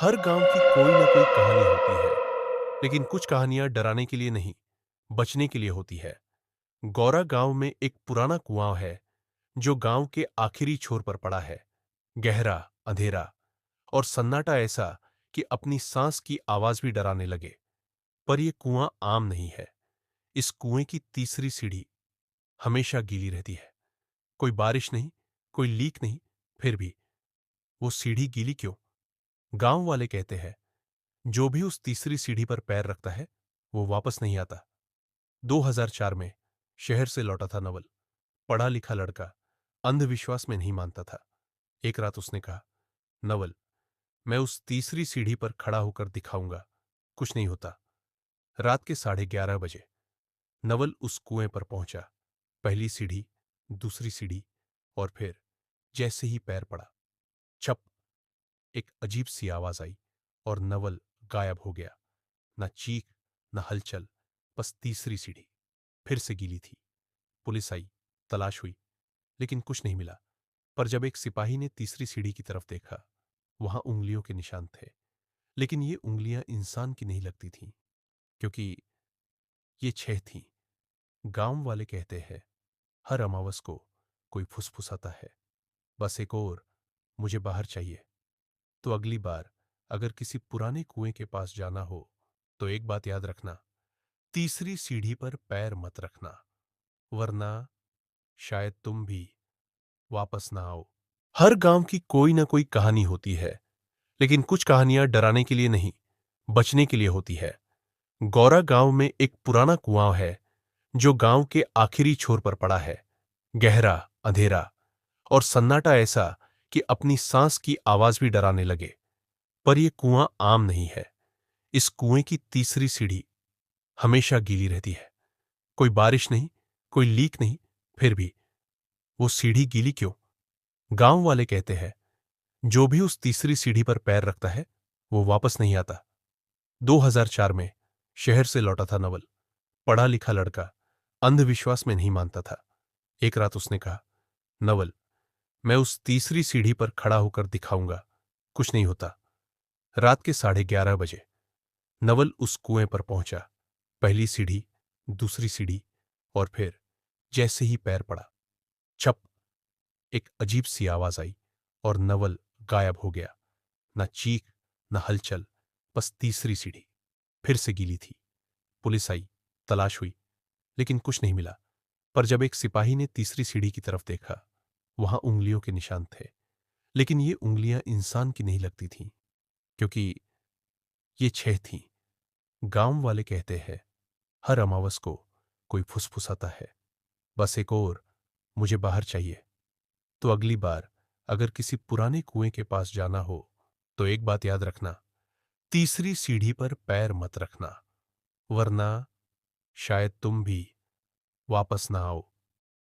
हर गांव की कोई ना कोई कहानी होती है, लेकिन कुछ कहानियां डराने के लिए नहीं, बचने के लिए होती है। गौरा गांव में एक पुराना कुआं है, जो गांव के आखिरी छोर पर पड़ा है। गहरा, अंधेरा और सन्नाटा ऐसा कि अपनी सांस की आवाज भी डराने लगे। पर यह कुआं आम नहीं है। इस कुएं की तीसरी सीढ़ी हमेशा गीली रहती है। कोई बारिश नहीं, कोई लीक नहीं। फिर भी वो सीढ़ी गीली क्यों? गांव वाले कहते हैं, जो भी उस तीसरी सीढ़ी पर पैर रखता है, वो वापस नहीं आता। 2004 में शहर से लौटा था नवल। पढ़ा लिखा लड़का, अंधविश्वास में नहीं मानता था। एक रात उसने कहा, नवल, मैं उस तीसरी सीढ़ी पर खड़ा होकर दिखाऊंगा, कुछ नहीं होता। रात के 11:30 बजे नवल उस कुएं पर पहुंचा। पहली सीढ़ी, दूसरी सीढ़ी और फिर जैसे ही पैर पड़ा, छप, एक अजीब सी आवाज आई और नवल गायब हो गया। न चीख, न हलचल, बस तीसरी सीढ़ी फिर से गीली थी। पुलिस आई, तलाश हुई, लेकिन कुछ नहीं मिला। पर जब एक सिपाही ने तीसरी सीढ़ी की तरफ देखा, वहां उंगलियों के निशान थे। लेकिन ये उंगलियां इंसान की नहीं लगती थीं, क्योंकि ये 6 थीं। गांव वाले कहते हैं, हर अमावस को कोई फुसफुसाता है, बस एक और, मुझे बाहर चाहिए। तो अगली बार अगर किसी पुराने कुएं के पास जाना हो, तो एक बात याद रखना, तीसरी सीढ़ी पर पैर मत रखना, वरना शायद तुम भी वापस ना आओ। हर गांव की कोई ना कोई कहानी होती है, लेकिन कुछ कहानियां डराने के लिए नहीं, बचने के लिए होती है। गौरा गांव में एक पुराना कुआं है, जो गांव के आखिरी छोर पर पड़ा है। गहरा, अंधेरा और सन्नाटा ऐसा कि अपनी सांस की आवाज भी डराने लगे। पर यह कुआं आम नहीं है। इस कुएं की तीसरी सीढ़ी हमेशा गीली रहती है। कोई बारिश नहीं, कोई लीक नहीं। फिर भी वो सीढ़ी गीली क्यों? गांव वाले कहते हैं, जो भी उस तीसरी सीढ़ी पर पैर रखता है, वो वापस नहीं आता। 2004 में शहर से लौटा था नवल। पढ़ा लिखा लड़का, अंधविश्वास में नहीं मानता था। एक रात उसने कहा, नवल, मैं उस तीसरी सीढ़ी पर खड़ा होकर दिखाऊंगा, कुछ नहीं होता। रात के 11:30 बजे नवल उस कुएं पर पहुंचा। पहली सीढ़ी, दूसरी सीढ़ी और फिर जैसे ही पैर पड़ा, छप, एक अजीब सी आवाज आई और नवल गायब हो गया। न चीख, न हलचल, बस तीसरी सीढ़ी फिर से गीली थी। पुलिस आई, तलाश हुई, लेकिन कुछ नहीं मिला। पर जब एक सिपाही ने तीसरी सीढ़ी की तरफ देखा, वहां उंगलियों के निशान थे। लेकिन ये उंगलियां इंसान की नहीं लगती थीं, क्योंकि ये 6 थीं। गांव वाले कहते हैं, हर अमावस को कोई फुसफुसाता है, बस एक और, मुझे बाहर चाहिए। तो अगली बार अगर किसी पुराने कुएं के पास जाना हो, तो एक बात याद रखना, तीसरी सीढ़ी पर पैर मत रखना, वरना शायद तुम भी वापस ना आओ।